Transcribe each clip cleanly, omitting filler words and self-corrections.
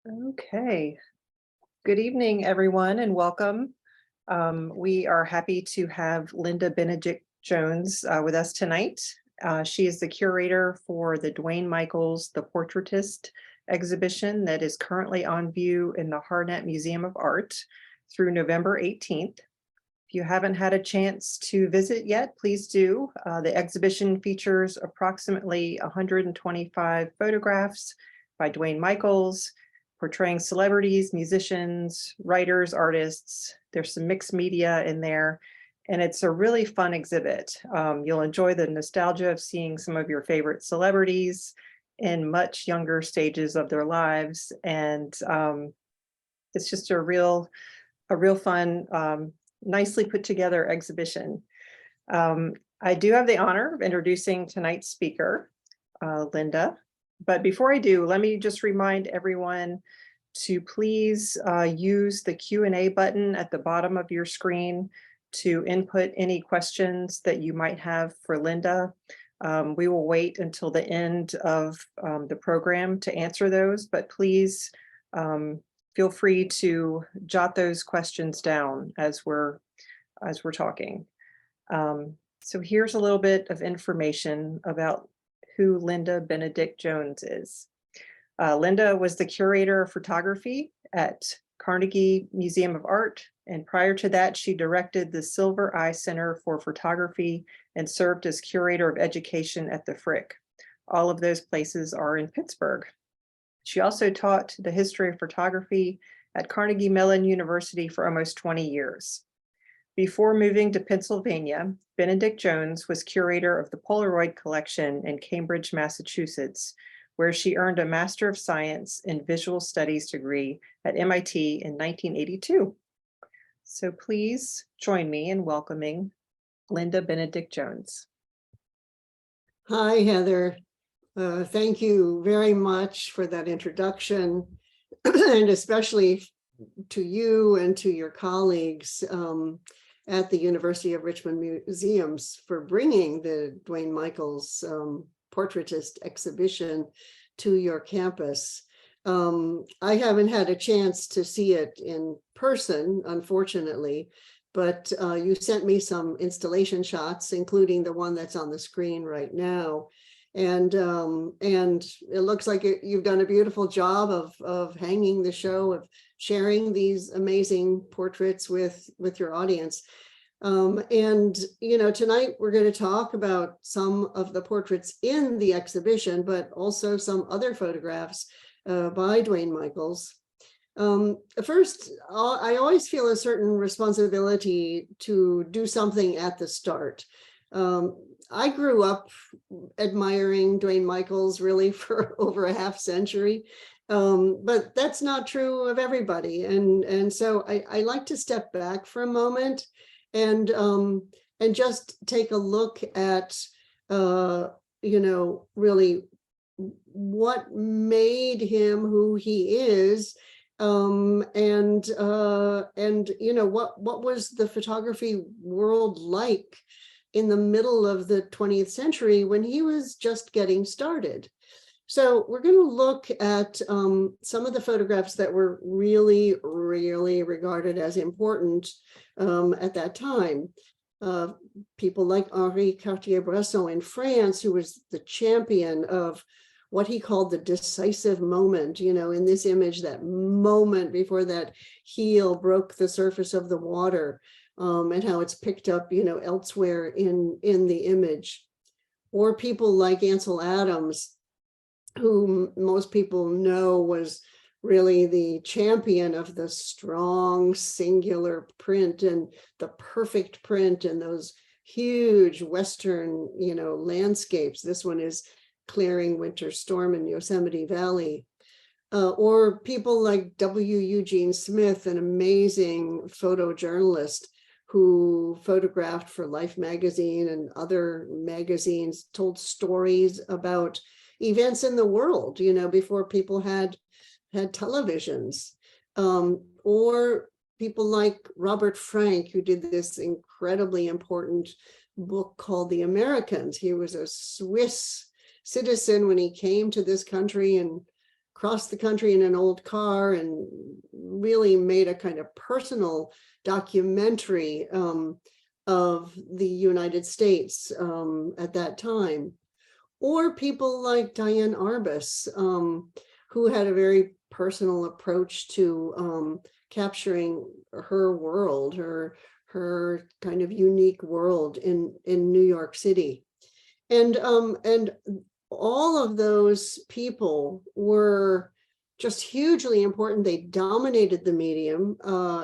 Okay. Good evening, everyone, and welcome. We are happy to have Linda Benedict Jones with us tonight. She is the curator for the Duane Michals, the Portraitist exhibition that is currently on view in the Harnett Museum of Art through November 18th. If you haven't had a chance to visit yet, please do. The exhibition features approximately 125 photographs by Duane Michals, portraying celebrities, musicians, writers, artists. There's some mixed media in there, and it's a really fun exhibit. You'll enjoy the nostalgia of seeing some of your favorite celebrities in much younger stages of their lives, and it's just a real fun, nicely put together exhibition. I do have the honor of introducing tonight's speaker, Linda. But before I do, let me just remind everyone to please use the Q&A button at the bottom of your screen to input any questions that you might have for Linda. We will wait until the end of the program to answer those, but please feel free to jot those questions down as we're talking. So here's a little bit of information about who Linda Benedict Jones is. Linda was the curator of photography at Carnegie Museum of Art, and prior to that, she directed the Silver Eye Center for Photography and served as curator of education at the Frick. All of those places are in Pittsburgh. She also taught the history of photography at Carnegie Mellon University for almost 20 years. Before moving to Pennsylvania, Benedict Jones was curator of the Polaroid collection in Cambridge, Massachusetts, where she earned a Master of Science in Visual Studies degree at MIT in 1982. So please join me in welcoming Linda Benedict Jones. Hi, Heather. Thank you very much for that introduction, and especially to you and to your colleagues at the University of Richmond Museums for bringing the Duane Michals Portraitist exhibition to your campus. I haven't had a chance to see it in person, unfortunately, but you sent me some installation shots, including the one that's on the screen right now. And it looks like you've done a beautiful job of hanging the show, of sharing these amazing portraits with your audience. And, you know, tonight we're going to talk about some of the portraits in the exhibition, but also some other photographs by Duane Michals. First, I always feel a certain responsibility to do something at the start. I grew up admiring Duane Michals really for over a half century, but that's not true of everybody. And so I like to step back for a moment and just take a look at, you know, really what made him who he is, and you know, what was the photography world like in the middle of the 20th century when he was just getting started. So we're going to look at some of the photographs that were really regarded as important at that time. People like Henri Cartier-Bresson in France, who was the champion of what he called the decisive moment, you know, in this image, that moment before that heel broke the surface of the water. And how it's picked up, you know, elsewhere in the image. Or people like Ansel Adams, whom most people know was really the champion of the strong singular print and the perfect print and those huge Western, you know, landscapes. This one is Clearing Winter Storm in Yosemite Valley. Or people like W. Eugene Smith, an amazing photojournalist who photographed for Life magazine and other magazines, told stories about events in the world, you know, before people had televisions. Or people like Robert Frank, who did this incredibly important book called The Americans. He was a Swiss citizen when he came to this country in across the country in an old car and really made a kind of personal documentary of the United States at that time. Or people like Diane Arbus, who had a very personal approach to capturing her world, her kind of unique world in New York City. And all of those people were just hugely important. They dominated the medium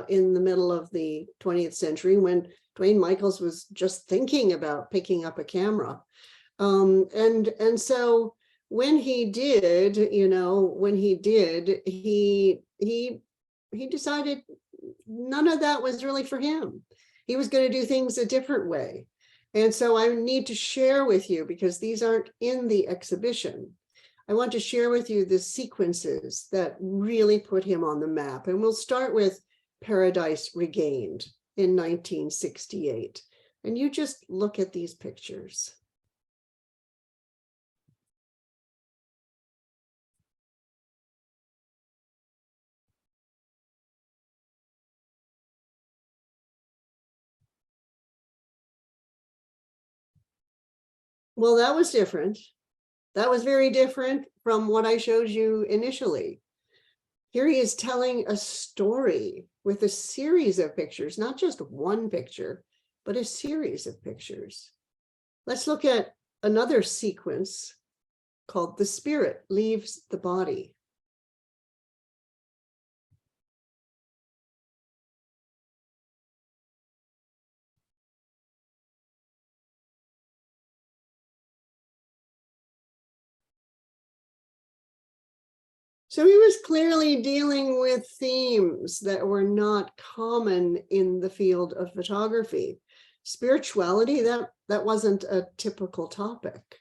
in the middle of the 20th century when Duane Michals was just thinking about picking up a camera. And so when he did, he decided none of that was really for him. He was going to do things a different way. And so I need to share with you, because these aren't in the exhibition, I want to share with you the sequences that really put him on the map. And we'll start with Paradise Regained in 1968. And you just look at these pictures. Well, that was different. That was very different from what I showed you initially. Here he is telling a story with a series of pictures, not just one picture, but a series of pictures. Let's look at another sequence called The Spirit Leaves the Body. So he was clearly dealing with themes that were not common in the field of photography. Spirituality, that wasn't a typical topic.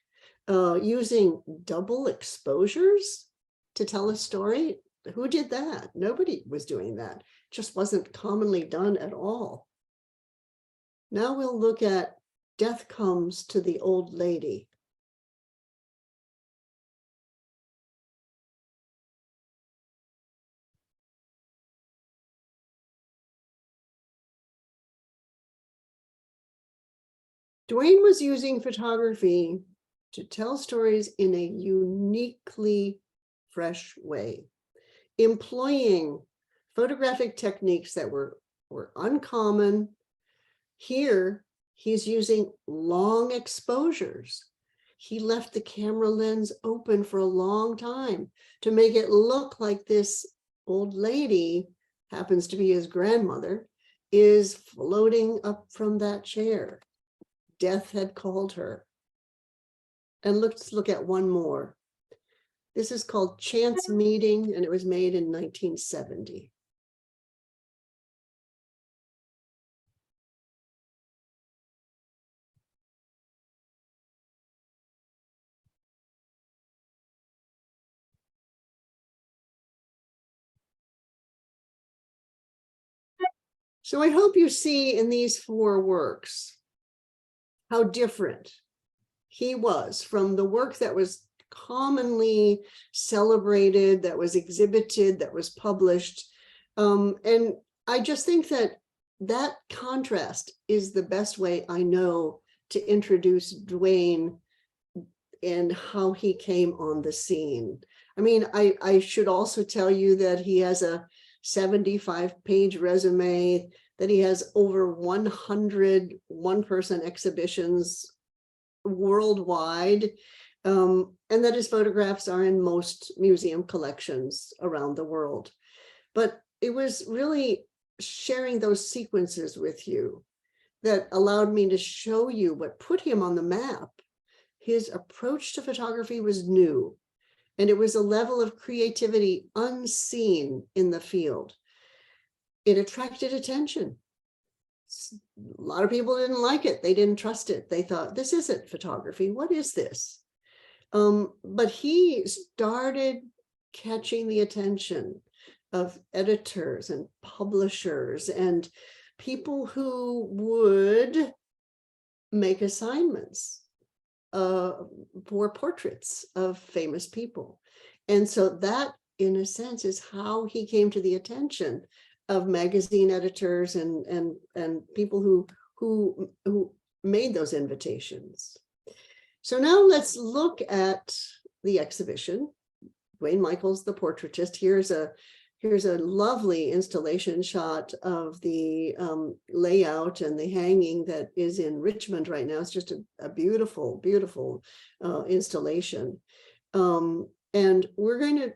Using double exposures to tell a story, who did that? Nobody was doing that. Just wasn't commonly done at all. Now we'll look at Death Comes to the Old Lady. Duane was using photography to tell stories in a uniquely fresh way, employing photographic techniques that were uncommon. Here, he's using long exposures. He left the camera lens open for a long time to make it look like this old lady, happens to be his grandmother, is floating up from that chair. Death had called her. And let's look at one more. This is called Chance Meeting, and it was made in 1970. So I hope you see in these 4 works how different he was from the work that was commonly celebrated, that was exhibited, that was published. And I just think that contrast is the best way I know to introduce Duane and how he came on the scene. I mean, I should also tell you that he has a 75-page resume, that he has over 100 one-person exhibitions worldwide, and that his photographs are in most museum collections around the world. But it was really sharing those sequences with you that allowed me to show you what put him on the map. His approach to photography was new, and it was a level of creativity unseen in the field. It attracted attention. A lot of people didn't like it. They didn't trust it. They thought, this isn't photography. What is this? But he started catching the attention of editors and publishers and people who would make assignments for portraits of famous people. And so that in a sense, is how he came to the attention of magazine editors and people who made those invitations. So now let's look at the exhibition. Duane Michals, the portraitist. Here's a lovely installation shot of the layout and the hanging that is in Richmond right now. It's just a beautiful, beautiful installation. And we're going to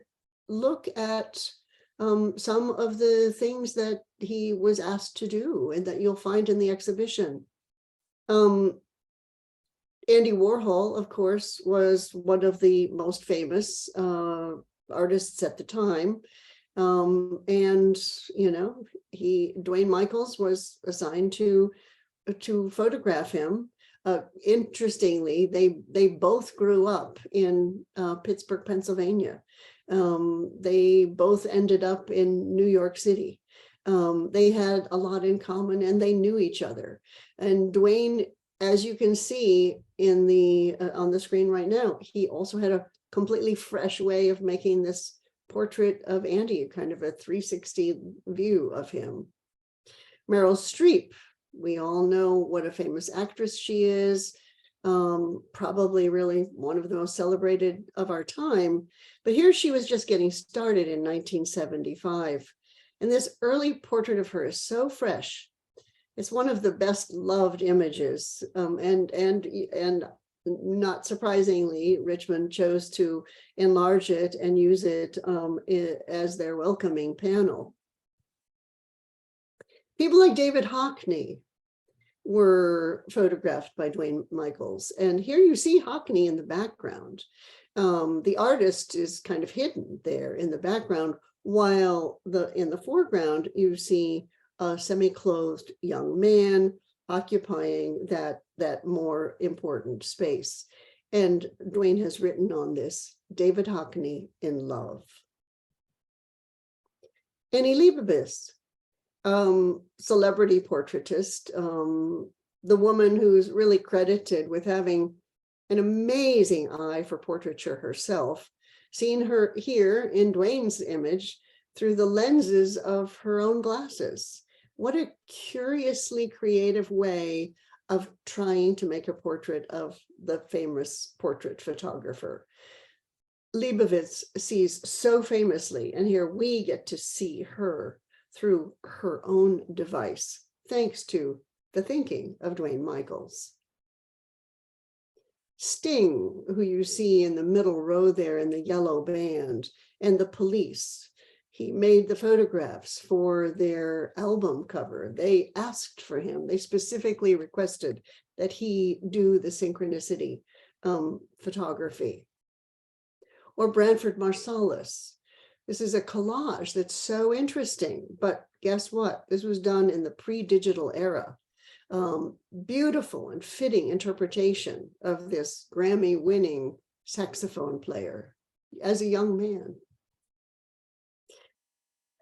look at some of the things that he was asked to do and that you'll find in the exhibition. Andy Warhol, of course, was one of the most famous artists at the time. And, you know, Duane Michals was assigned to photograph him. Interestingly, they both grew up in Pittsburgh, Pennsylvania. They both ended up in New York City. They had a lot in common and they knew each other. And Duane, as you can see in the on the screen right now, he also had a completely fresh way of making this portrait of Andy, kind of a 360 view of him. Meryl Streep, we all know what a famous actress she is, probably really one of the most celebrated of our time. But here she was just getting started in 1975. And this early portrait of her is so fresh. It's one of the best loved images, and not surprisingly, Richmond chose to enlarge it and use it as their welcoming panel. People like David Hockney were photographed by Duane Michals, and here you see Hockney in the background. The artist is kind of hidden there in the background, while in the foreground you see a semi-clothed young man occupying that more important space. And Duane has written on this, David Hockney in Love. Annie Leibovitz, celebrity portraitist, the woman who's really credited with having an amazing eye for portraiture herself, seen her here in Duane's image through the lenses of her own glasses. What a curiously creative way of trying to make a portrait of the famous portrait photographer. Leibovitz sees so famously, and here we get to see her through her own device, thanks to the thinking of Duane Michals. Sting, who you see in the middle row there in the yellow band, and the Police. He made the photographs for their album cover. They asked for him. They specifically requested that he do the synchronicity photography. Or Branford Marsalis. This is a collage that's so interesting, but guess what? This was done in the pre-digital era. Beautiful and fitting interpretation of this Grammy-winning saxophone player as a young man.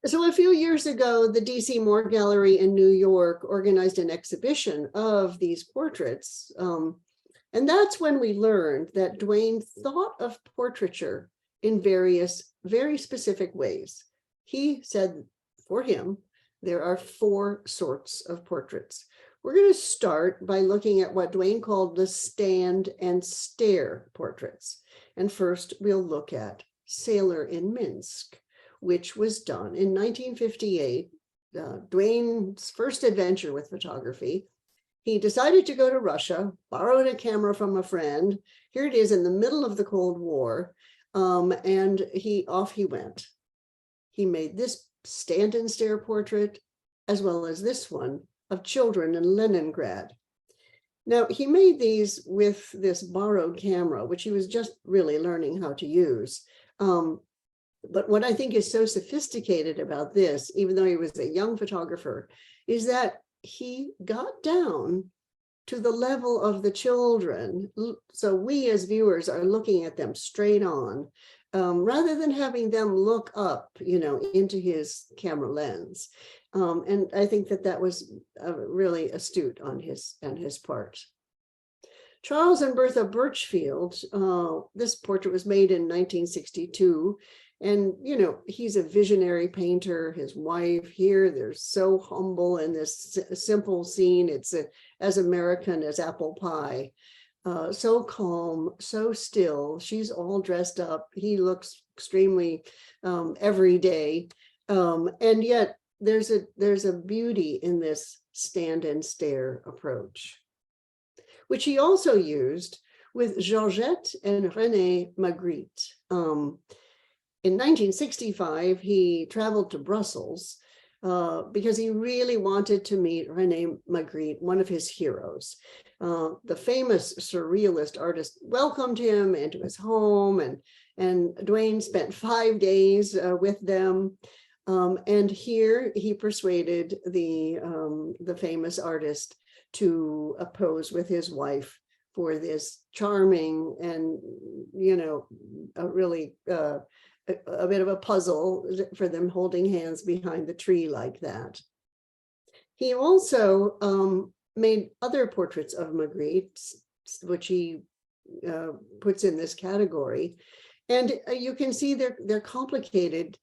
So a few years ago, the DC Moore Gallery in New York organized an exhibition of these portraits. And that's when we learned that Duane thought of portraiture in various, very specific ways. He said for him, there are 4 sorts of portraits. We're going to start by looking at what Duane called the stand and stare portraits. And first, we'll look at Sailor in Minsk, which was done in 1958, Duane's first adventure with photography. He decided to go to Russia, borrowed a camera from a friend. Here it is in the middle of the Cold War, and off he went. He made this stand and stare portrait, as well as this one of children in Leningrad. Now, he made these with this borrowed camera, which he was just really learning how to use. But what I think is so sophisticated about this, even though he was a young photographer, is that he got down to the level of the children. So we as viewers are looking at them straight on, rather than having them look up, into his camera lens. And I think that was really astute on his part. Charles and Bertha Birchfield, this portrait was made in 1962. And, you know, he's a visionary painter. His wife here, they're so humble in this simple scene. It's as American as apple pie. So calm, so still. She's all dressed up. He looks extremely everyday. And yet there's a beauty in this stand and stare approach, which he also used with Georgette and René Magritte. In 1965, he traveled to Brussels because he really wanted to meet René Magritte, one of his heroes. The famous surrealist artist welcomed him into his home, and Duane spent 5 days with them. And here he persuaded the famous artist to pose with his wife for this charming and, you know, a really a bit of a puzzle for them holding hands behind the tree like that. He also made other portraits of Magritte, which he puts in this category. And you can see they're complicated.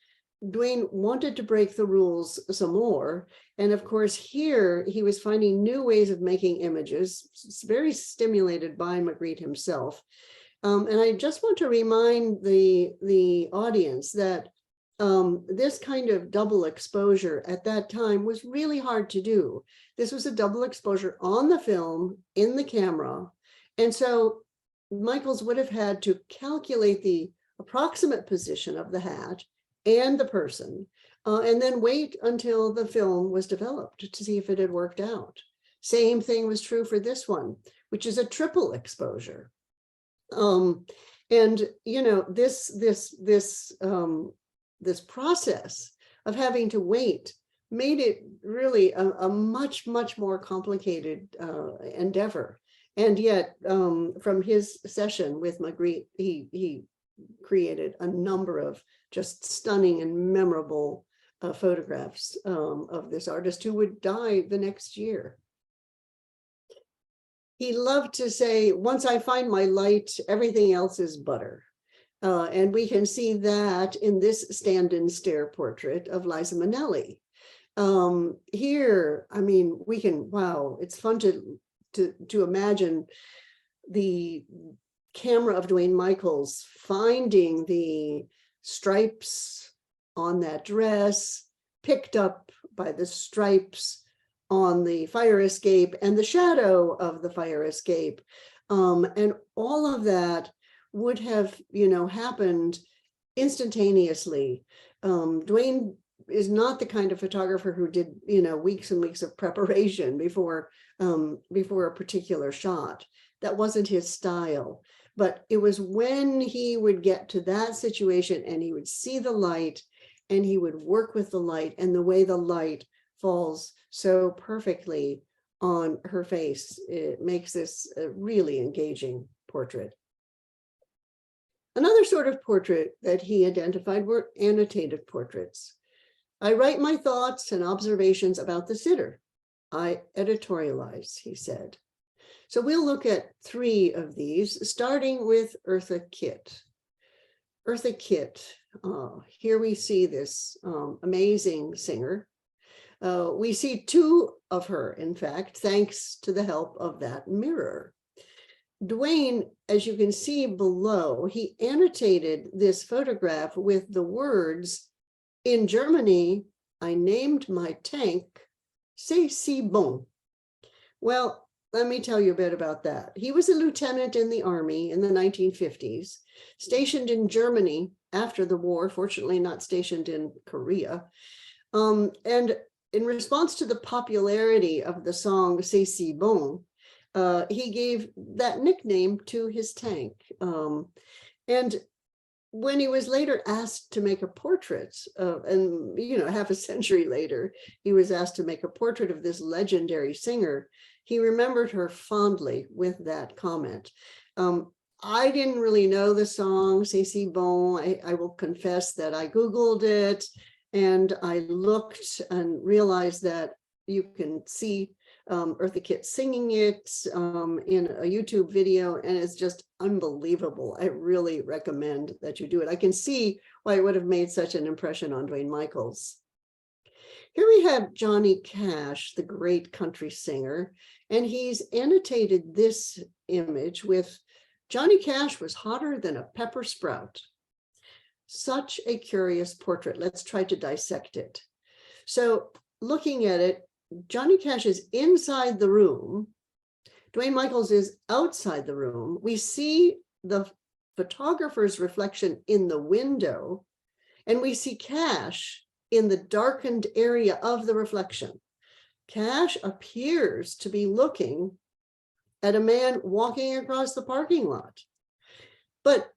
Duane wanted to break the rules some more. And of course, here he was finding new ways of making images. It's very stimulated by Magritte himself. And I just want to remind the audience that this kind of double exposure at that time was really hard to do. This was a double exposure on the film, in the camera. And so Michals would have had to calculate the approximate position of the hat and the person, and then wait until the film was developed to see if it had worked out. Same thing was true for this one, which is a triple exposure. And you know, this process of having to wait made it really a much more complicated endeavor. And yet, from his session with Magritte, he created a number of just stunning and memorable photographs of this artist who would die the next year. He loved to say, once I find my light, everything else is butter. And we can see that in this stand and stare portrait of Liza Minnelli. Here, I mean, we can, wow, it's fun to imagine the camera of Duane Michals finding the stripes on that dress, picked up by the stripes on the fire escape and the shadow of the fire escape. And all of that would have, you know, happened instantaneously. Duane is not the kind of photographer who did, you know, weeks and weeks of preparation before a particular shot. That wasn't his style. But it was when he would get to that situation and he would see the light and he would work with the light and the way the light falls so perfectly on her face. It makes this a really engaging portrait. Another sort of portrait that he identified were annotated portraits. I write my thoughts and observations about the sitter. I editorialize, he said. So we'll look at 3 of these, starting with Eartha Kitt. Eartha Kitt, here we see this amazing singer. We see 2 of her, in fact, thanks to the help of that mirror. Duane, as you can see below, he annotated this photograph with the words, in Germany, I named my tank, C'est si bon. Well, let me tell you a bit about that. He was a lieutenant in the army in the 1950s, stationed in Germany after the war, fortunately not stationed in Korea. And in response to the popularity of the song C'est si bon, he gave that nickname to his tank. And when he was later asked to make a portrait, and you know, half a century later, he was asked to make a portrait of this legendary singer, he remembered her fondly with that comment. I didn't really know the song, C'est si bon. I will confess that I Googled it and I looked and realized that you can see Eartha Kitt singing it in a YouTube video, and it's just unbelievable. I really recommend that you do it. I can see why it would have made such an impression on Duane Michals. Here we have Johnny Cash, the great country singer, and he's annotated this image with Johnny Cash was hotter than a pepper sprout. Such a curious portrait. Let's try to dissect it. So looking at it, Johnny Cash is inside the room. Duane Michals is outside the room. We see the photographer's reflection in the window, and we see Cash in the darkened area of the reflection. Cash appears to be looking at a man walking across the parking lot, but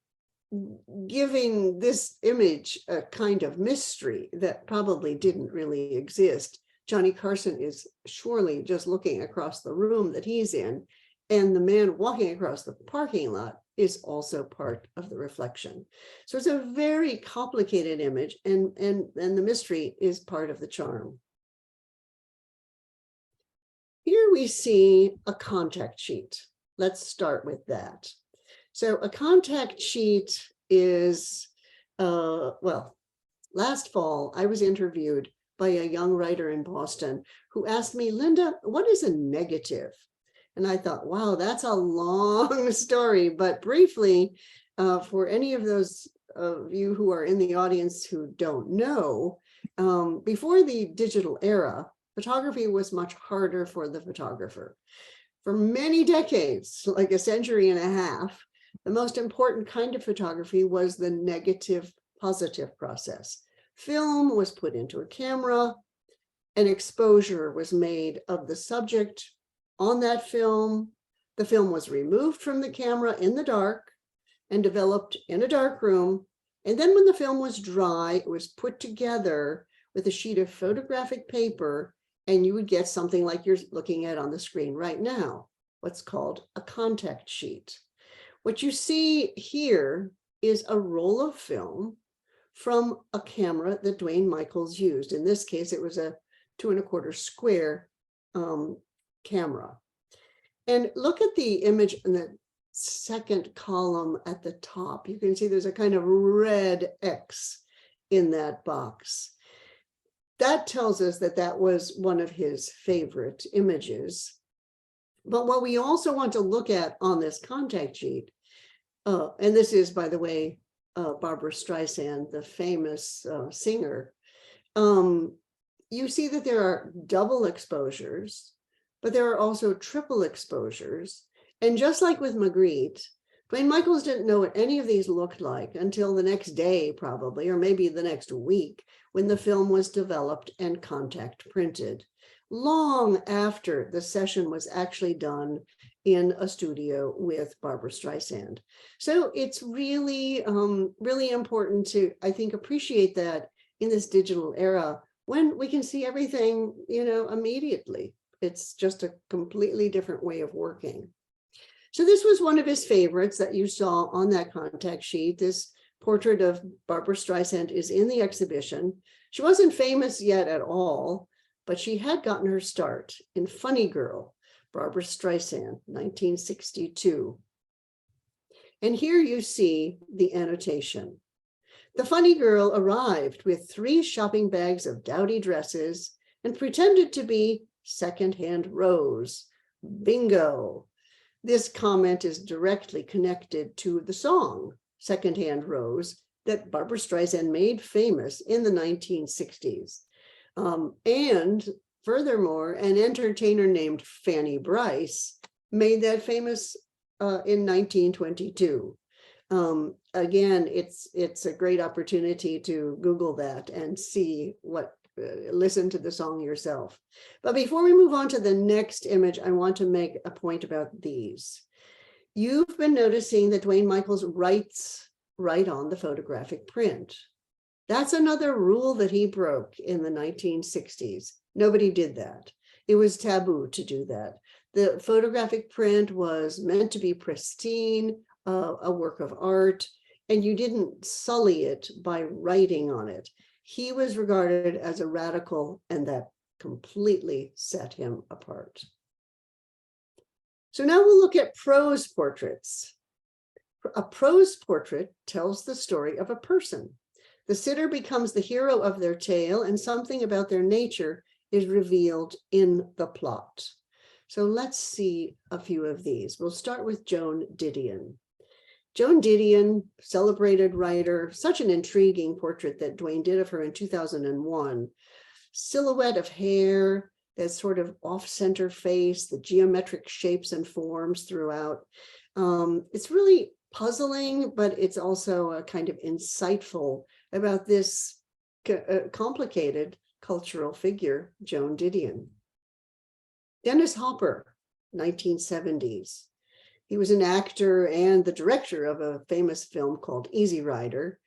giving this image a kind of mystery that probably didn't really exist. Johnny Carson is surely just looking across the room that he's in, and the man walking across the parking lot is also part of the reflection. So it's a very complicated image, and the mystery is part of the charm. Here we see a contact sheet. Let's start with that. So a contact sheet is, well, last fall, I was interviewed by a young writer in Boston who asked me, Linda, what is a negative? And I thought, wow, that's a long story, but briefly, for any of those of you who are in the audience who don't know, before the digital era, photography was much harder for the photographer. For many decades, like a century and a half, the most important kind of photography was the negative positive process. Film was put into a camera, an exposure was made of the subject on that film. The film was removed from the camera in the dark and developed in a dark room. And then when the film was dry, it was put together with a sheet of photographic paper, and you would get something like you're looking at on the screen right now, what's called a contact sheet. What you see here is a roll of film from a camera that Duane Michals used. In this case, it was a 2 1/4 square camera. And look at the image in the second column at the top. You can see there's a kind of red X in that box. That tells us that that was one of his favorite images. But what we also want to look at on this contact sheet, and this is, by the way, Barbra Streisand, the famous singer, you see that there are double exposures, but there are also triple exposures. And just like with Magritte, Duane Michals didn't know what any of these looked like until the next day, probably, or maybe the next week, when the film was developed and contact printed, long after the session was actually done in a studio with Barbra Streisand. So it's really, really important to, I think, appreciate that in this digital era when we can see everything, immediately. It's just a completely different way of working. So this was one of his favorites that you saw on that contact sheet. This portrait of Barbra Streisand is in the exhibition. She wasn't famous yet at all, but she had gotten her start in Funny Girl, Barbra Streisand, 1962. And here you see the annotation. The funny girl arrived with 3 shopping bags of dowdy dresses and pretended to be secondhand Rose. Bingo. This comment is directly connected to the song, Secondhand Rose, that Barbra Streisand made famous in the 1960s. And furthermore, an entertainer named Fanny Brice made that famous in 1922. Again, it's a great opportunity to Google that and see what, listen to the song yourself. But before we move on to the next image, I want to make a point about these. You've been noticing that Duane Michals writes right on the photographic print. That's another rule that he broke in the 1960s. Nobody did that. It was taboo to do that. The photographic print was meant to be pristine, a work of art, and you didn't sully it by writing on it. He was regarded as a radical, and that completely set him apart. So now we'll look at prose portraits. A prose portrait tells the story of a person. The sitter becomes the hero of their tale, and something about their nature is revealed in the plot. So let's see a few of these. We'll start with Joan Didion. Joan Didion, celebrated writer, such an intriguing portrait that Duane did of her in 2001. Silhouette of hair, that sort of off-center face, the geometric shapes and forms throughout. It's really puzzling, but it's also a kind of insightful about this complicated cultural figure, Joan Didion. Dennis Hopper, 1970s. He was an actor and the director of a famous film called Easy Rider.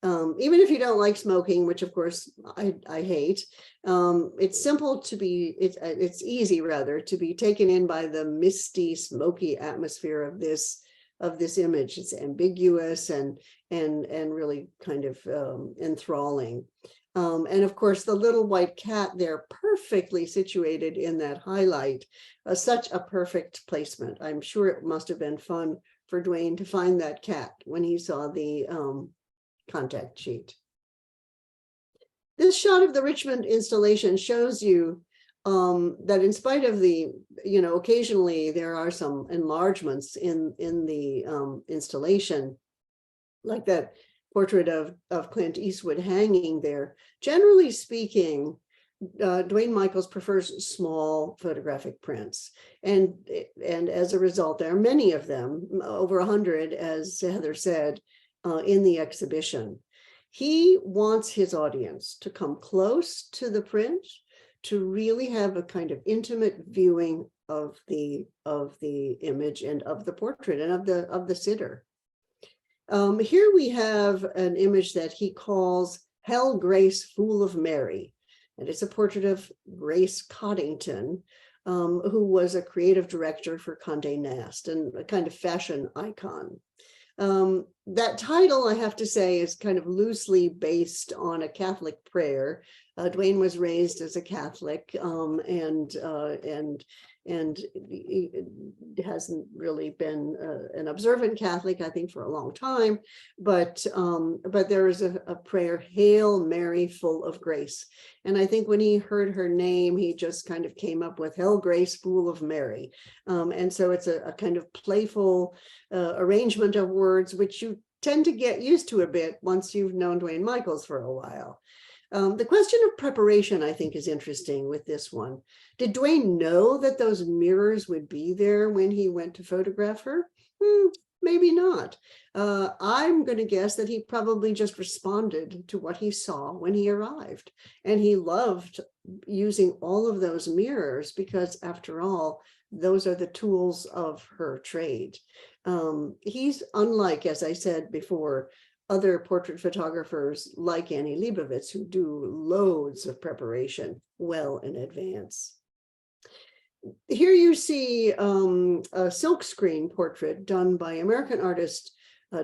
Even if you don't like smoking, which of course I hate, it's simple to be, it's easy rather to be taken in by the misty, smoky atmosphere of this image. It's ambiguous and really kind of enthralling. And of course, the little white cat there, perfectly situated in that highlight, such a perfect placement. I'm sure it must have been fun for Duane to find that cat when he saw the contact sheet. This shot of the Richmond installation shows you that in spite of the, occasionally there are some enlargements in the installation, like that portrait of Clint Eastwood hanging there. Generally speaking, Duane Michals prefers small photographic prints. And as a result, there are many of them, over 100, as Heather said, in the exhibition. He wants his audience to come close to the print, to really have a kind of intimate viewing of the image and of the portrait and of the sitter. Here we have an image that he calls Hell, Grace, Fool of Mary. And it's a portrait of Grace Coddington, who was a creative director for Condé Nast and a kind of fashion icon. That title, I have to say, is kind of loosely based on a Catholic prayer. Duane was raised as a Catholic, and he hasn't really been an observant Catholic, I think, for a long time. But there is a prayer, Hail Mary, full of grace. And I think when he heard her name, he just kind of came up with Hell, Grace, Fool of Mary. And so it's a kind of playful arrangement of words, which you tend to get used to a bit once you've known Duane Michals for a while. The question of preparation, I think, is interesting with this one. Did Duane know that those mirrors would be there when he went to photograph her? Maybe not. I'm going to guess that he probably just responded to what he saw when he arrived. And he loved using all of those mirrors because, after all, those are the tools of her trade. He's unlike, as I said before, other portrait photographers like Annie Leibovitz, who do loads of preparation well in advance. Here you see a silkscreen portrait done by American artist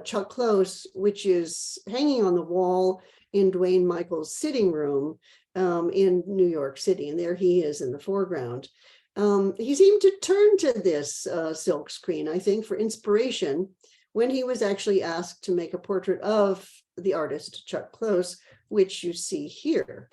Chuck Close, which is hanging on the wall in Duane Michals' sitting room in New York City. And there he is in the foreground. He seemed to turn to this silkscreen, I think, for inspiration when he was actually asked to make a portrait of the artist Chuck Close, which you see here.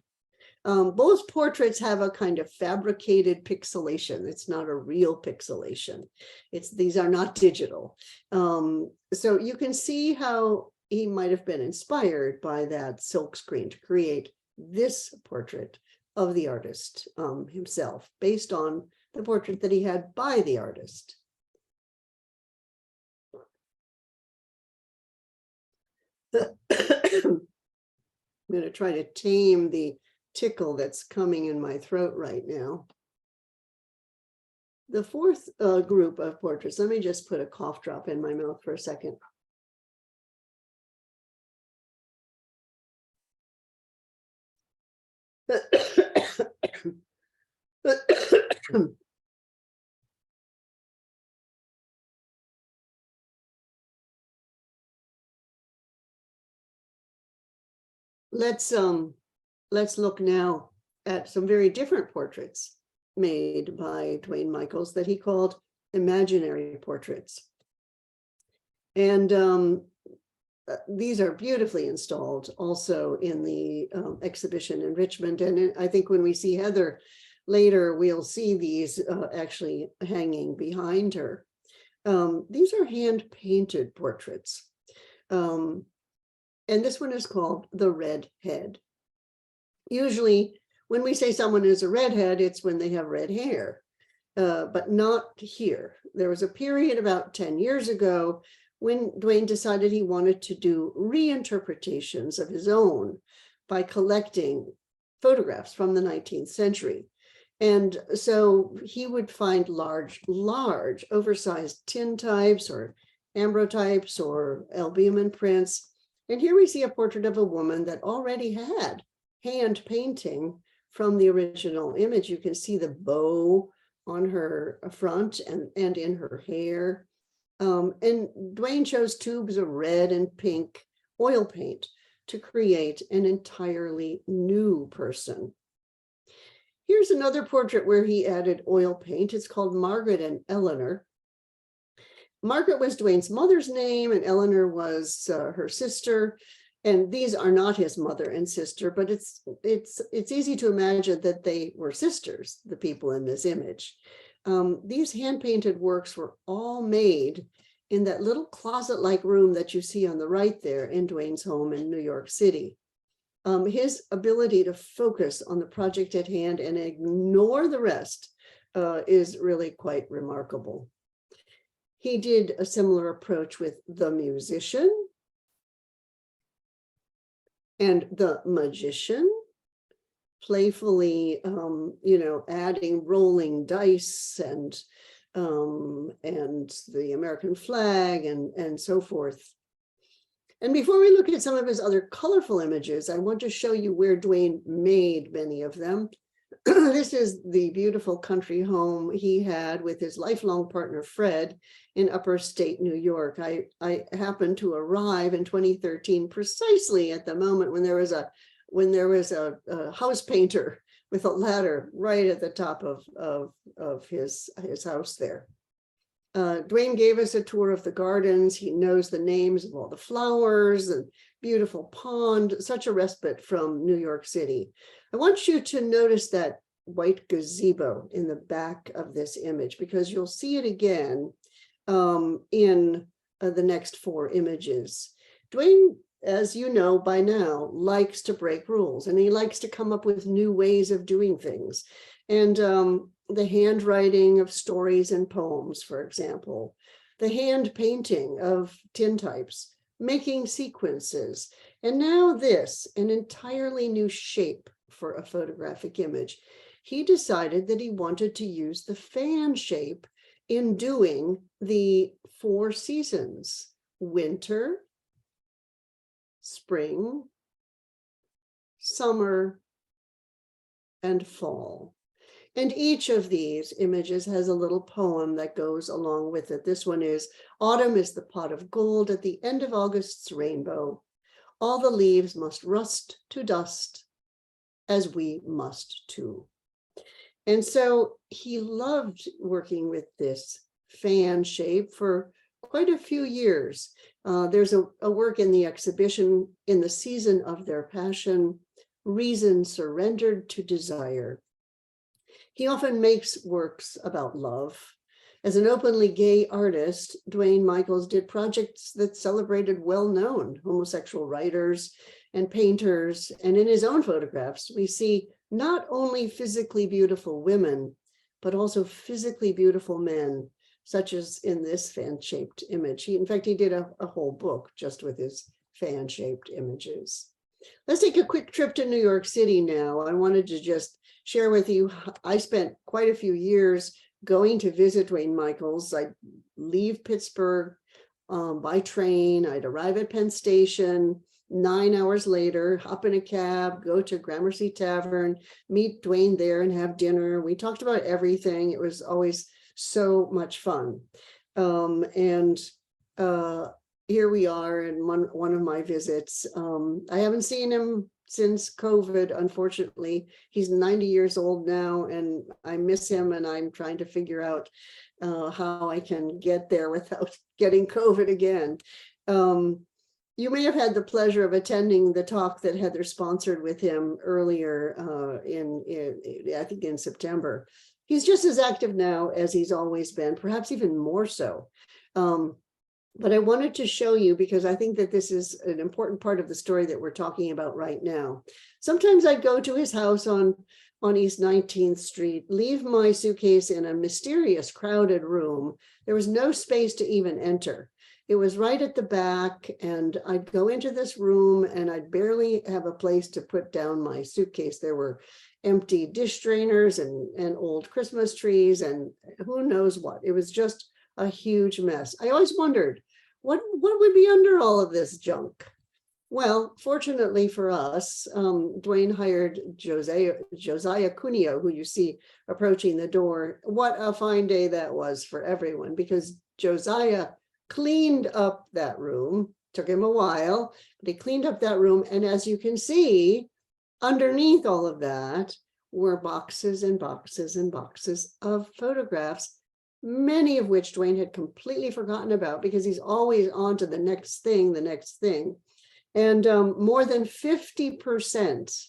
Both portraits have a kind of fabricated pixelation. It's not a real pixelation. These are not digital. So you can see how he might have been inspired by that silkscreen to create this portrait of the artist himself, based on the portrait that he had by the artist. I'm going to try to tame the tickle that's coming in my throat right now. The fourth group of portraits, let me just put a cough drop in my mouth for a second. Let's look now at some very different portraits made by Duane Michals that he called imaginary portraits. And these are beautifully installed also in the exhibition in Richmond. And I think when we see Heather later, we'll see these actually hanging behind her. These are hand-painted portraits. And this one is called The Red Head. Usually, when we say someone is a redhead, it's when they have red hair, but not here. There was a period about 10 years ago when Duane decided he wanted to do reinterpretations of his own by collecting photographs from the 19th century. And so he would find large, oversized tintypes or ambrotypes or albumen prints. And here we see a portrait of a woman that already had hand painting from the original image. You can see the bow on her front and in her hair. And Duane chose tubes of red and pink oil paint to create an entirely new person. Here's another portrait where he added oil paint. It's called Margaret and Eleanor. Margaret was Duane's mother's name, and Eleanor was her sister. And these are not his mother and sister, but it's easy to imagine that they were sisters, the people in this image. These hand-painted works were all made in that little closet-like room that you see on the right there in Duane's home in New York City. His ability to focus on the project at hand and ignore the rest is really quite remarkable. He did a similar approach with The Musician and The Magician, playfully, adding rolling dice and the American flag and so forth. And before we look at some of his other colorful images, I want to show you where Duane made many of them. This is the beautiful country home he had with his lifelong partner, Fred, in upper state New York. I happened to arrive in 2013 precisely at the moment when there was a house painter with a ladder right at the top of his house there. Duane gave us a tour of the gardens. He knows the names of all the flowers and beautiful pond, such a respite from New York City. I want you to notice that white gazebo in the back of this image, because you'll see it again in the next 4 images. Duane, as you know by now, likes to break rules, and he likes to come up with new ways of doing things. And the handwriting of stories and poems, for example, the hand painting of tintypes, making sequences, and now this, an entirely new shape for a photographic image. He decided that he wanted to use the fan shape in doing the 4 seasons: winter, spring, summer, and fall. And each of these images has a little poem that goes along with it. This one is, autumn is the pot of gold at the end of August's rainbow. All the leaves must rust to dust, as we must too. And so he loved working with this fan shape for quite a few years. There's a work in the exhibition, In the Season of Their Passion, Reason Surrendered to Desire. He often makes works about love. As an openly gay artist, Duane Michals did projects that celebrated well-known homosexual writers and painters. And in his own photographs, we see not only physically beautiful women, but also physically beautiful men, such as in this fan-shaped image. In fact, he did a whole book just with his fan-shaped images. Let's take a quick trip to New York City now. I wanted to just share with you, I spent quite a few years going to visit Duane Michals. I'd leave Pittsburgh by train. I'd arrive at Penn Station, 9 hours later, hop in a cab, go to Gramercy Tavern, meet Duane there and have dinner. We talked about everything. It was always so much fun. Here we are in one of my visits. I haven't seen him since COVID, unfortunately. He's 90 years old now, and I miss him, and I'm trying to figure out how I can get there without getting COVID again. You may have had the pleasure of attending the talk that Heather sponsored with him earlier I think in September. He's just as active now as he's always been, perhaps even more so. But I wanted to show you because I think that this is an important part of the story that we're talking about right now. Sometimes I'd go to his house on East 19th Street, leave my suitcase in a mysterious crowded room. There was no space to even enter. It was right at the back, and I'd go into this room and I'd barely have a place to put down my suitcase. There were empty dish drainers and old Christmas trees and who knows what. It was just a huge mess. I always wondered, what would be under all of this junk? Well, fortunately for us, Duane hired Josiah Cuneo, who you see approaching the door. What a fine day that was for everyone, because Josiah cleaned up that room. Took him a while, but he cleaned up that room. And as you can see, underneath all of that were boxes and boxes and boxes of photographs, many of which Duane had completely forgotten about because he's always on to the next thing, the next thing. And more than 50%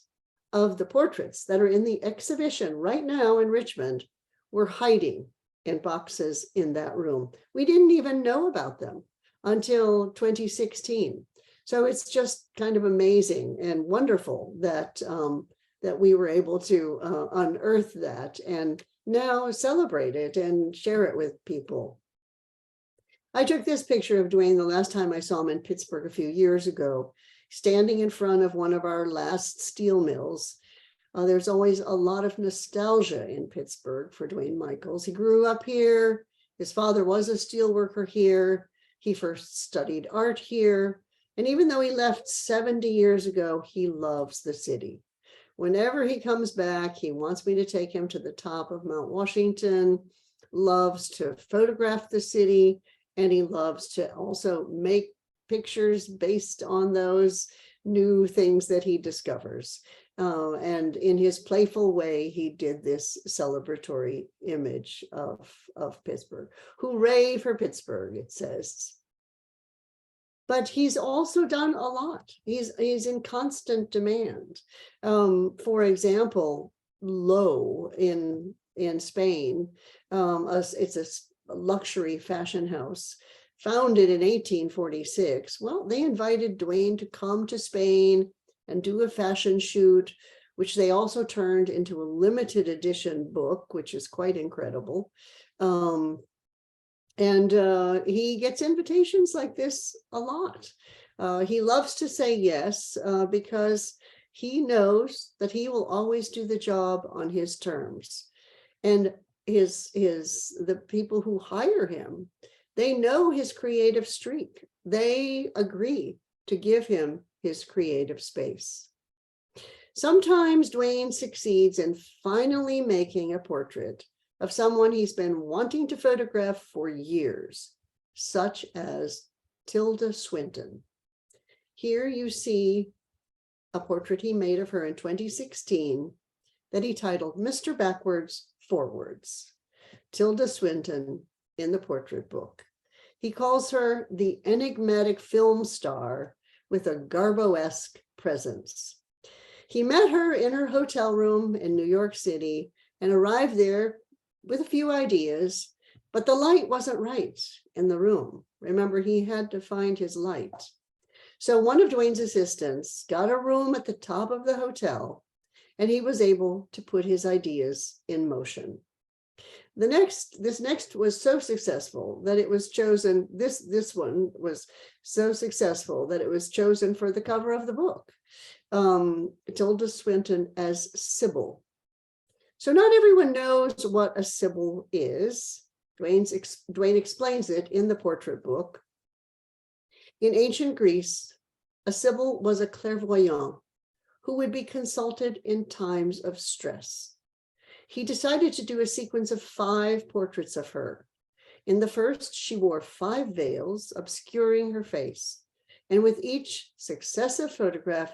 of the portraits that are in the exhibition right now in Richmond were hiding in boxes in that room. We didn't even know about them until 2016. So it's just kind of amazing and wonderful that, that we were able to unearth that and now celebrate it and share it with people. I took this picture of Duane the last time I saw him in Pittsburgh a few years ago, standing in front of one of our last steel mills. There's always a lot of nostalgia in Pittsburgh for Duane Michals. He grew up here. His father was a steel worker here. He first studied art here. And even though he left 70 years ago, he loves the city. Whenever he comes back, he wants me to take him to the top of Mount Washington, loves to photograph the city, and he loves to also make pictures based on those new things that he discovers. And in his playful way, he did this celebratory image of Pittsburgh. Hooray for Pittsburgh, it says. But he's also done a lot. He's in constant demand. For example, Lowe in Spain, it's a luxury fashion house founded in 1846. Well, they invited Duane to come to Spain and do a fashion shoot, which they also turned into a limited edition book, which is quite incredible. And he gets invitations like this a lot. He loves to say yes because he knows that he will always do the job on his terms. And the people who hire him, they know his creative streak. They agree to give him his creative space. Sometimes Duane succeeds in finally making a portrait of someone he's been wanting to photograph for years, such as Tilda Swinton. Here you see a portrait he made of her in 2016 that he titled Mr. Backwards Forwards. Tilda Swinton in the portrait book. He calls her the enigmatic film star with a Garbo-esque presence. He met her in her hotel room in New York City and arrived there with a few ideas, but the light wasn't right in the room. Remember, he had to find his light. So one of Duane's assistants got a room at the top of the hotel, and he was able to put his ideas in motion. This next was so successful that it was chosen, this one was so successful that it was chosen for the cover of the book. Tilda Swinton as Sybil. So not everyone knows what a Sybil is. Duane explains it in the portrait book. In ancient Greece, a Sybil was a clairvoyant who would be consulted in times of stress. He decided to do a sequence of 5 portraits of her. In the first, she wore 5 veils obscuring her face, and with each successive photograph,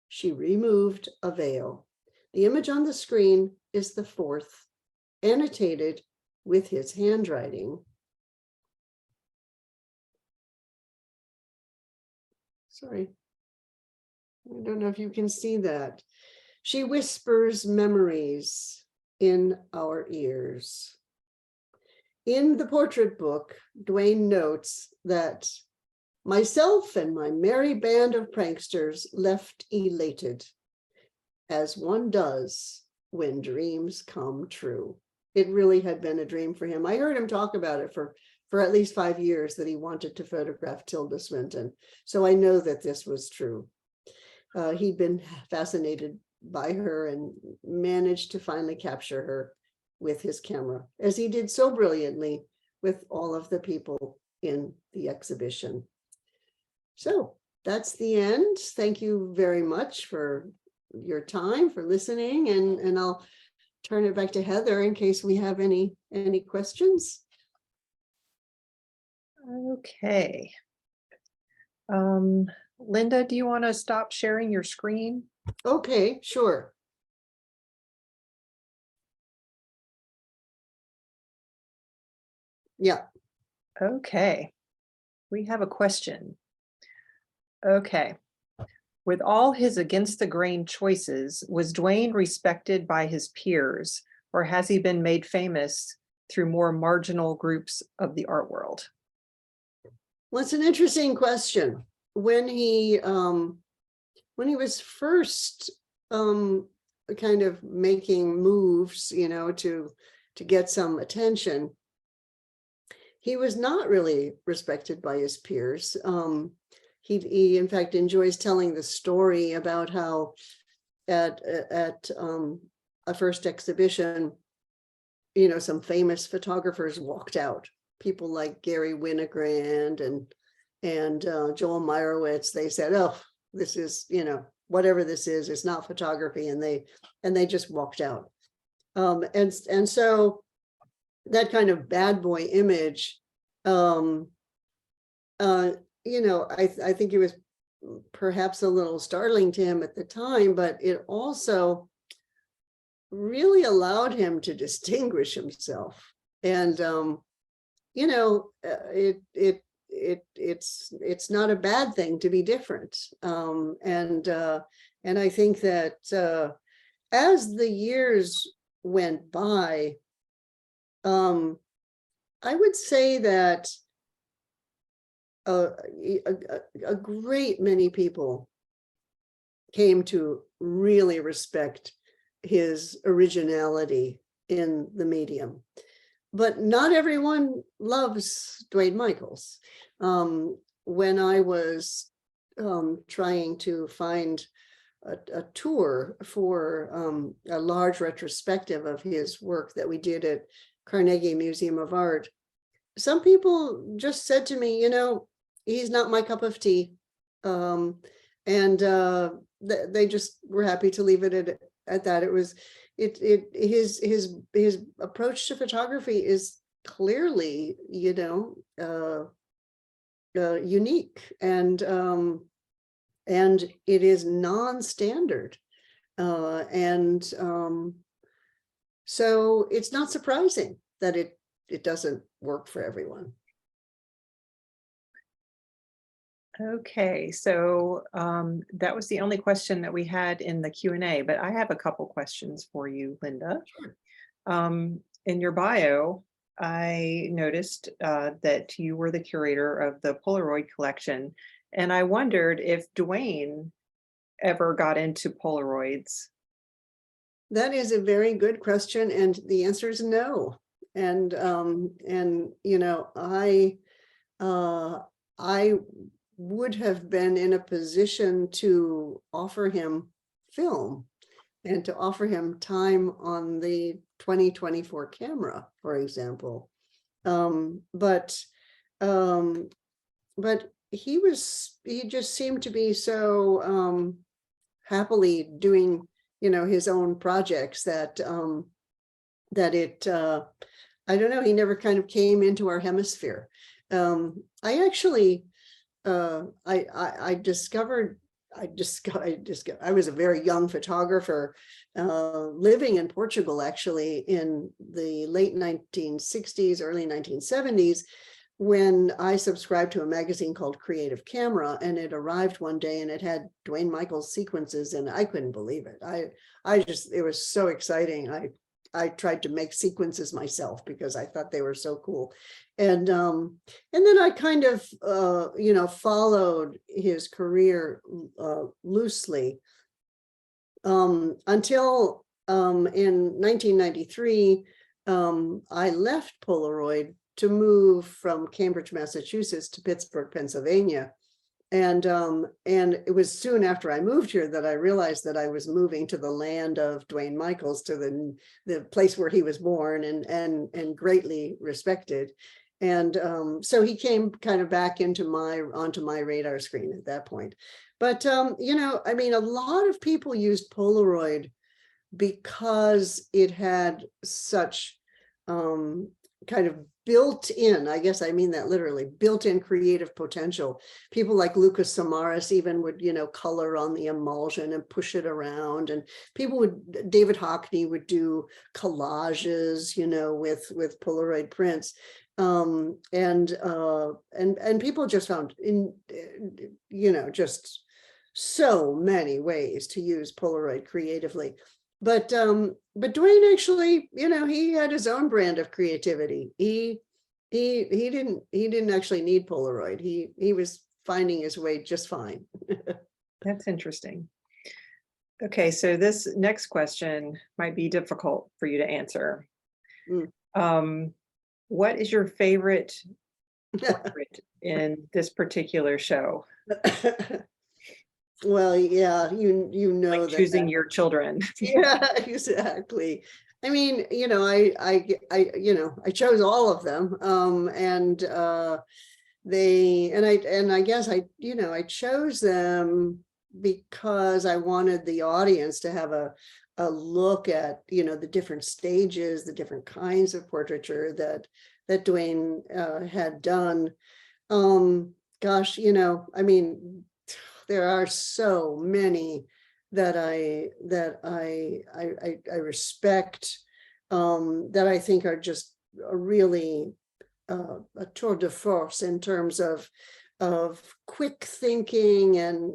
she removed a veil. The image on the screen is the 4th, annotated with his handwriting. Sorry, I don't know if you can see that. She whispers memories in our ears. In the portrait book, Duane notes that myself and my merry band of pranksters left elated, as one does when dreams come true. It really had been a dream for him. I heard him talk about it for at least 5 years, that he wanted to photograph Tilda Swinton. So I know that this was true. He'd been fascinated by her and managed to finally capture her with his camera, as he did so brilliantly with all of the people in the exhibition. So that's the end. Thank you very much for your time, for listening, and I'll turn it back to Heather in case we have any questions. Okay. Linda, do you want to stop sharing your screen? Okay, sure. Yeah. Okay. We have a question. Okay. With all his against the grain choices, was Duane respected by his peers, or has he been made famous through more marginal groups of the art world? Well, it's an interesting question. When he was first kind of making moves, to get some attention, he was not really respected by his peers. He in fact enjoys telling the story about how at a first exhibition, some famous photographers walked out. People like Gary Winogrand and Joel Meyerowitz. They said, "Oh, this is, whatever this is, it's not photography," and they just walked out. And so that kind of bad boy image, I think it was perhaps a little startling to him at the time, but it also really allowed him to distinguish himself. And it's not a bad thing to be different. And I think that as the years went by, I would say that a great many people came to really respect his originality in the medium. But not everyone loves Duane Michals. When I was trying to find a tour for a large retrospective of his work that we did at Carnegie Museum of Art, some people just said to me, he's not my cup of tea. And they just were happy to leave it at that. It was his approach to photography is clearly, unique, and it is non-standard, and so it's not surprising that it doesn't work for everyone. Okay, so that was the only question that we had in the Q&A, but I have a couple questions for you, Linda. Sure. In your bio, I noticed that you were the curator of the Polaroid collection, and I wondered if Duane ever got into Polaroids. That is a very good question, and the answer is no. And I would have been in a position to offer him film and to offer him time on the 2024 camera, for example. But he just seemed to be so happily doing, his own projects that it, I don't know, he never kind of came into our hemisphere. I actually, I discovered, I was a very young photographer, living in Portugal, actually, in the late 1960s, early 1970s, when I subscribed to a magazine called Creative Camera, and it arrived one day and it had Duane Michals sequences, and I couldn't believe it. It was so exciting. I tried to make sequences myself because I thought they were so cool. And then I kind of, followed his career loosely until in 1993, I left Polaroid to move from Cambridge, Massachusetts to Pittsburgh, Pennsylvania. And it was soon after I moved here that I realized that I was moving to the land of Duane Michals, to the place where he was born and greatly respected. And so he came kind of back onto my radar screen at that point. But I mean, a lot of people used Polaroid because it had such kind of built-in, I guess I mean that literally, built-in creative potential. People like Lucas Samaras even would, color on the emulsion and push it around. And David Hockney would do collages, with Polaroid prints. And people just found just so many ways to use Polaroid creatively. But Duane actually, he had his own brand of creativity. He didn't actually need Polaroid. He was finding his way just fine. That's interesting. Okay, so this next question might be difficult for you to answer. What is your favorite portrait in this particular show? Well, yeah, like choosing your children. Yeah, exactly. I mean, I chose all of them. I guess I chose them because I wanted the audience to have a look at, the different stages, the different kinds of portraiture that Duane had done. Gosh, I mean, there are so many that I respect, that I think are just a really a tour de force in terms of quick thinking and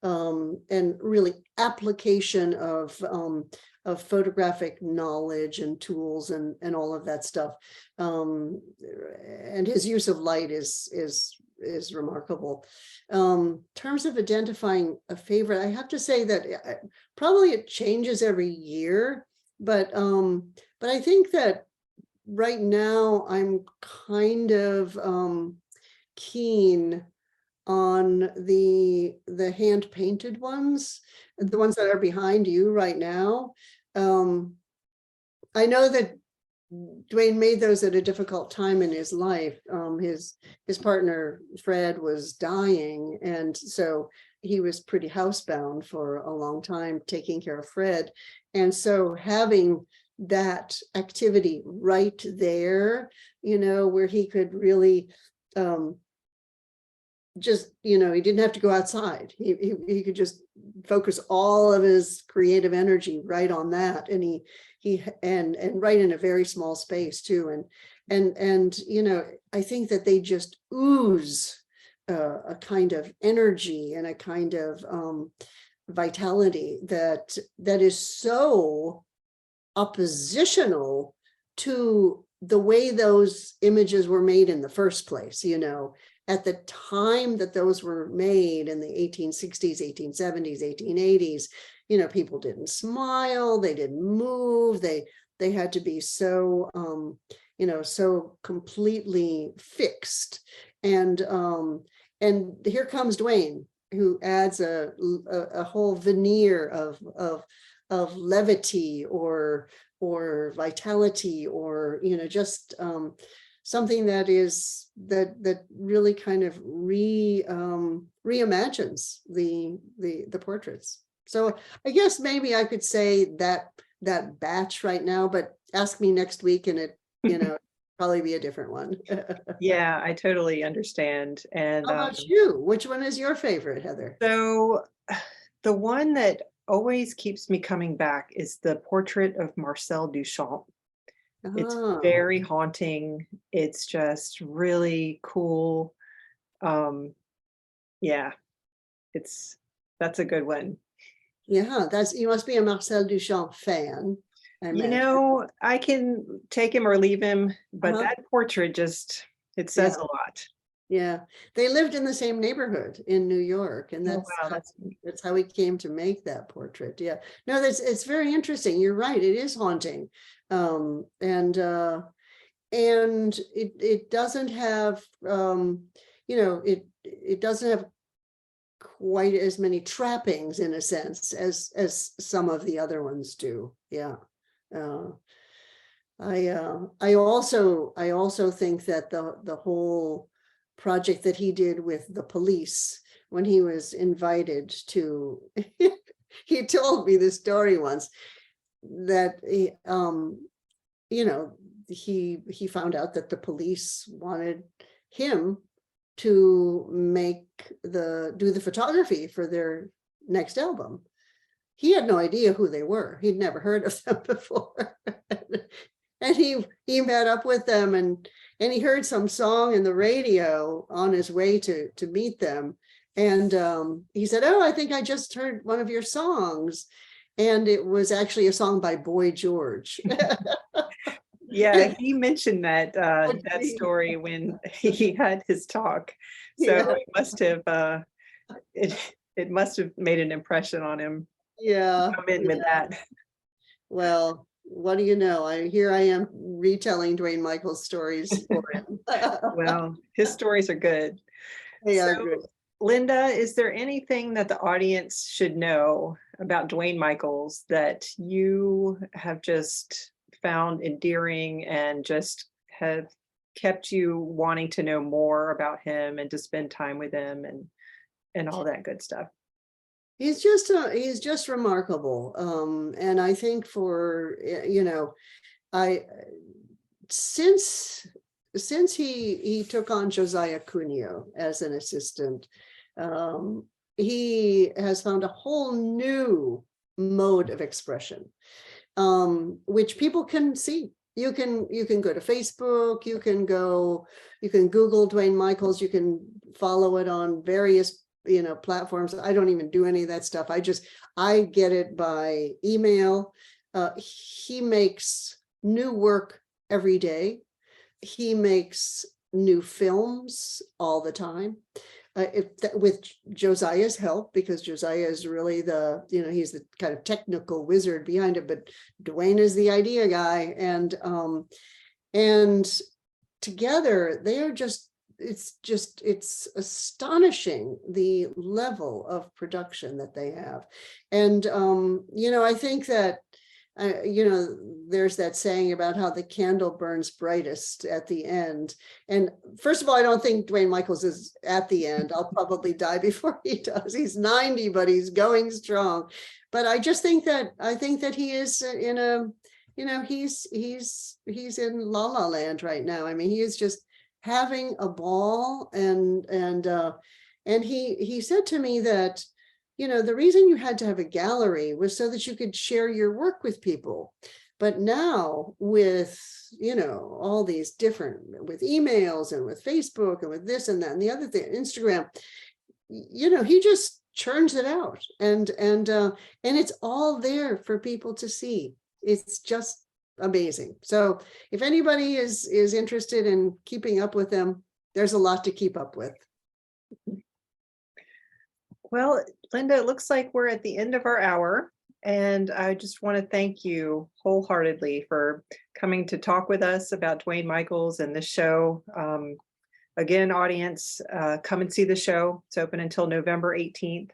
and really application of photographic knowledge and tools and all of that stuff. And his use of light is remarkable. In terms of identifying a favorite, I have to say that probably it changes every year, but I think that right now I'm kind of keen on the hand painted ones, the ones that are behind you right now. I know that Duane made those at a difficult time in his life. His partner Fred was dying, and so he was pretty housebound for a long time taking care of Fred. And so having that activity right there, where he could really just, he didn't have to go outside. He could just focus all of his creative energy right on that, and and right in a very small space too. And I think that they just ooze a kind of energy and a kind of vitality that is so oppositional to the way those images were made in the first place. At the time that those were made in the 1860s, 1870s, 1880s, people didn't smile, they didn't move, they had to be so so completely fixed. And here comes Duane, who adds a whole veneer of levity or vitality, or just something that really kind of reimagines the portraits. So I guess maybe I could say that batch right now, but ask me next week and it probably be a different one. Yeah, I totally understand. And How about you? Which one is your favorite, Heather? so the one that always keeps me coming back is the portrait of Marcel Duchamp. It's Oh, very haunting. It's just really cool. Um, yeah, it's that's a good one. yeah, you must be a Marcel Duchamp fan, I You imagine. know, I can take him or leave him, but Uh-huh. that portrait just it says Yeah, a lot. yeah. They lived in the same neighborhood in New York, and Oh wow, that's how he came to make that portrait. Yeah. No, it's very interesting. You're right. It is haunting. And it doesn't have it doesn't have quite as many trappings in a sense as some of the other ones do. Yeah. Uh, I also think that the whole project that he did with the police when he was invited to he told me this story once that you know he found out that the police wanted him to do the photography for their next album. He had no idea who they were. He'd never heard of them before. And he met up with them, and he heard some song in the radio on his way to meet them. And he said, "Oh, I think I just heard one of your songs." And it was actually a song by Boy George. yeah, he mentioned that story when he had his talk. So Yeah, it it must have made an impression on him to yeah, come in with yeah. that. Well, what do you know? I am retelling Duane Michals stories for him. Well, his stories are good. They So, are good. Linda, is there anything that the audience should know about Duane Michals that you have just found endearing and just have kept you wanting to know more about him and to spend time with him and all that good stuff? He's just remarkable. And I think I since he took on Josiah Cuneo as an assistant, um, he has found a whole new mode of expression, which people can see. You can go to Facebook, you can Google Duane Michals, you can follow it on various platforms. I don't even do any of that stuff. I get it by email. He makes new work every day. He makes new films all the time. With Josiah's help, because Josiah is really he's the kind of technical wizard behind it, but Duane is the idea guy, and together they are it's astonishing the level of production that they have. And I think that there's that saying about how the candle burns brightest at the end. And first of all, I don't think Duane Michals is at the end. I'll probably die before he does. He's 90, but he's going strong. But I think that he is in a, he's in La La Land right now. I mean, he is just having a ball, and he said to me that the reason you had to have a gallery was so that you could share your work with people. But now with, all these different, with emails and with Facebook and with this and that and the other thing, Instagram, he just churns it out, and it's all there for people to see. It's just amazing. So if anybody is interested in keeping up with them, there's a lot to keep up with. Well, Linda, it looks like we're at the end of our hour, and I just want to thank you wholeheartedly for coming to talk with us about Duane Michals and this show. Again, audience, come and see the show. It's open until November 18th,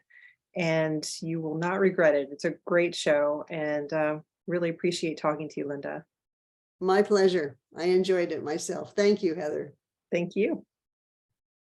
and you will not regret it. It's a great show, and really appreciate talking to you, Linda. My pleasure. I enjoyed it myself. Thank you, Heather. Thank you.